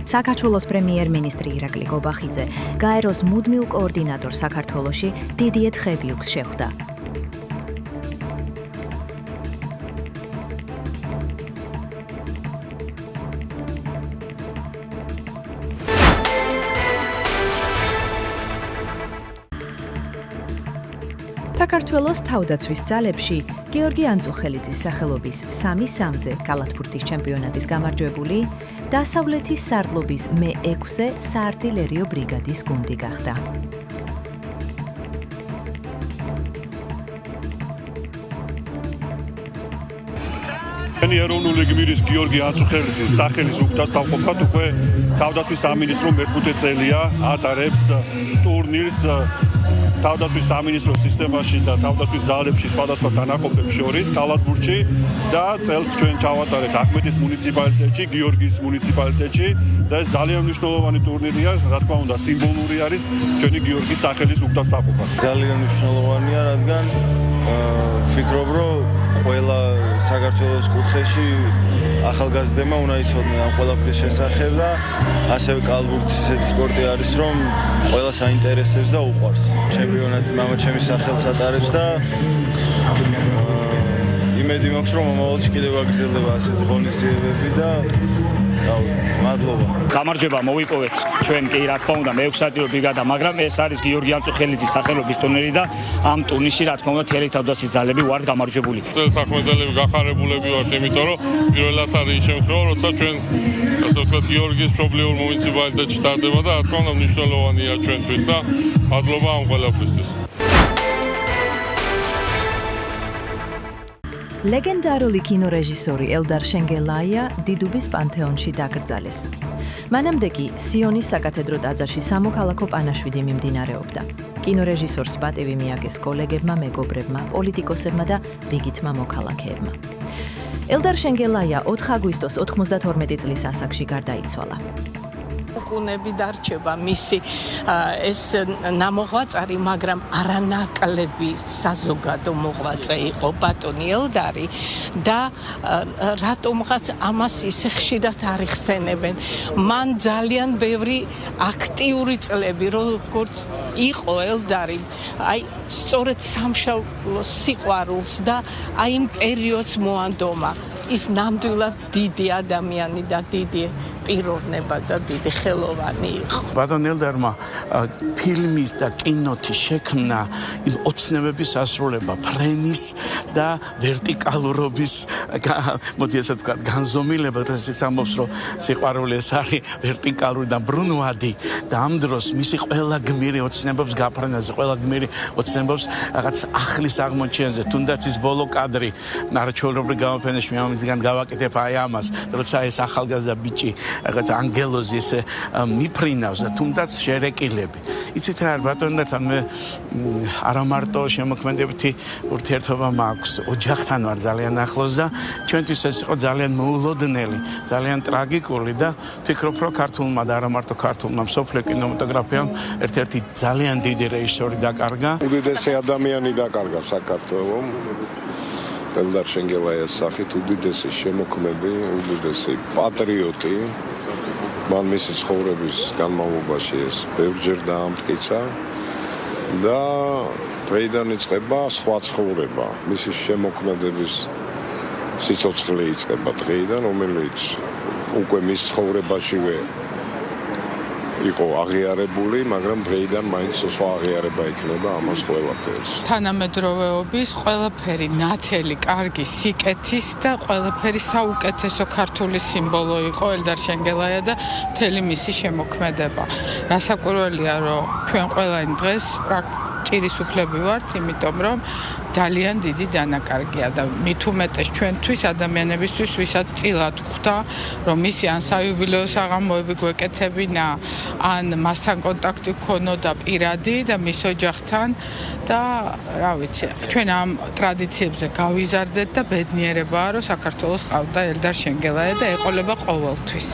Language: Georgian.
საქართველოს პრემიერ-მინისტრი ირაკლი გობახიძე გაეროს მუდმივ კოორდინატორ საქართველოში დიდიე თხებიუქს შეხვდა. საქართველოს თავდაცვის ძალებში გიორგი ანწუხელიძის სახელობის 3-3-ზე კალათბურთის ჩემპიონატის გამარჯვებული დასავლეთის სარდლობის მე-6-ზე საარტილერიო ბრიგადის გუნდი გახდა. ეროვნული გმირის გიორგი ანწუხელიძის სახელის უკდასავყოფად უკვე თავდაცვის სამინისტრო მე-5 წელია ატარებს ტურნირს თავდაცვის სამინისტროს სისტემაში და თავდაცვის ძალებში სხვადასხვა თანაყოფებს შორის კალათბურთში და წელს ჩვენ ჩავატარეთ ახმეტის მუნიციპალიტეტში, გიორგის მუნიციპალიტეტში და ეს ძალიან მნიშვნელოვანი ტურნირია, რა თქმა უნდა, სიმბოლური არის ჩვენი გიორგის სახელის უკდასავყოფად. ძალიან მნიშვნელოვანია, რადგან ვფიქრობ, რომ ყველა საქართველოს კუთხეში ახალგაზრდებმა უნდა იცოდნენ ამ ყველაფრის შესახებ და ასევე კალათბურთი ისეთი სპორტი არის, რომ ყველას აინტერესებს და უყვარს. ჩემპიონატი მამაჩემის სახელს ატარებს და იმედი მაქვს, რომ მომავალში კიდევ აგრძელდება ასეთი ღონისძიებები და მადლობა. გამარჯვება მოვიპოვეთ ჩვენ კი რა თქმა უნდა მე-6 ბრიგადა, მაგრამ ეს არის გიორგი ანწუხელიძის სახელობის ტურნირი და ამ ტურნირში რა თქმა უნდა თელი თავდაცვის ძალები ვართ გამარჯვებული. წელსახმედელები გახარებულები ვართ, იმიტომ რომ პირველად არის შემთხვევა, როცა ჩვენ ასე ვთქვათ გიორგის მშობლიურ მუნიციპალიტეტში ტარდება და რა თქმა უნდა მნიშვნელოვანია ჩვენთვის და მადლობა ამ ყველაფრისთვის. ლეგენდარული კინორეჟისორი ელდარ შენგელაია დიდუბის პანთეონში დაკრძალეს. მანამდე კი სიონის საკათედრო ტაძარში სამოქალაქო პანაშვიდი მიმდინარეობდა. კინორეჟისორს პატივი მიაგეს კოლეგებმა, მეგობრებმა, პოლიტიკოსებმა და რიგითმა მოქალაქეებმა. ელდარ შენგელაია 4 აგვისტოს 92 წლის ასაკში გარდაიცვალა. უკუნები დარჩება მისი ეს ნამოღვაწარი, მაგრამ არანაკლები საზოგადო მოღვაწე იყო ბატონი ელდარი და რატომღაც ამას ისე ხშირად არ იხსენებენ. მან ძალიან ბევრი აქტიური წლები, როგორც იყო ელდარი, აი სწორედ სამშობლოს სიყვარულს და აი იმ პერიოდს მოანდომა. ის ნამდვილად დიდი ადამიანი და დიდი პიროვნება და დიდი ხელოვანი იყო. ბატონ ელდარმა ფილმის და კინოთი შექმნა იმ ოცნებების ასრულება, ფრენის და ვერტიკალურობის, მოდი ასე ვთქვათ, განზომილება, ეს ამბობს, რომ სიყვარული ეს არის ვერტიკალური და ბრუნვადი და ამ დროს მისი ყველა გმირი ოცნებობს გაფრენაზე, ყველა გმირი ოცნებობს რაღაც ახლის აღმოჩენაზე, თუნდაც ის ბოლო კადრი, არაჩვეულებრივ გამოფენაში მამამისგან გავაკეთებ აი ამას, როცა ეს ახალგაზრდა ბიჭი რაღაც ანგელოზი ესე მიფრინავს და თუნდაც შერეკილები. იცით რა ბატონთან მე არა მარტო შემოქმედებითი ურთიერთობა მაქვს, ოჯახთან ვარ ძალიან ახლოს და ჩვენთვის ეს იყო ძალიან მოულოდნელი, ძალიან ტრაგიკული და ვფიქრობ, რომ ქართულმა და არა მარტო ქართულმა მსოფლიო კინემატოგრაფიამ ერთ-ერთი ძალიან დიდი რეჟისორი დაკარგა. უდიდესი ადამიანი დაკარგა საქართველომ. ელდარ შენგელაიას სახით უდიდესი შემოქმედი, უდიდესი პატრიოტი. მან მისი ცხოვრების განმავლობაში ეს ბევრჯერ დაამტკიცა და დღეიდან იწყება სხვა ცხოვრება. მისი შემოქმედების სიცოცხლე იწყება დღეიდან, რომელიც უკვე მის ცხოვრებაშივე იყო აღიარებული, მაგრამ დღეიდან მაინც სხვა აღიარება იქნება ამას ყველაფერს. თანამედროვეობის ყველაფერი ნათელი, კარგი, სიკეთის და ყველაფერი საუკეთესო ქართული სიმბოლო იყო ელდარ შენგელაია და მთელი მისი შემოქმედება. რასაკვირველია, რომ ჩვენ ყველანი დღეს ჭირის უფლები ვართ, იმიტომ რომ ძალიან დიდი დანაკარგია და მით უმეტეს ჩვენთვის ადამიანებისთვის, ვისაც წილად ხვდა, რომ მისი ან საიუბილეო საღამოები გვეკეთებინა, ან მასთან კონტაქტი გქონოდა პირადი და მის ოჯახთან და რა ვიცი, ჩვენ ამ ტრადიციებზე გავიზარდეთ და ბედნიერებაა, რომ საქართველოს ყავდა ელდარ შენგელაია და ეყოლება ყოველთვის.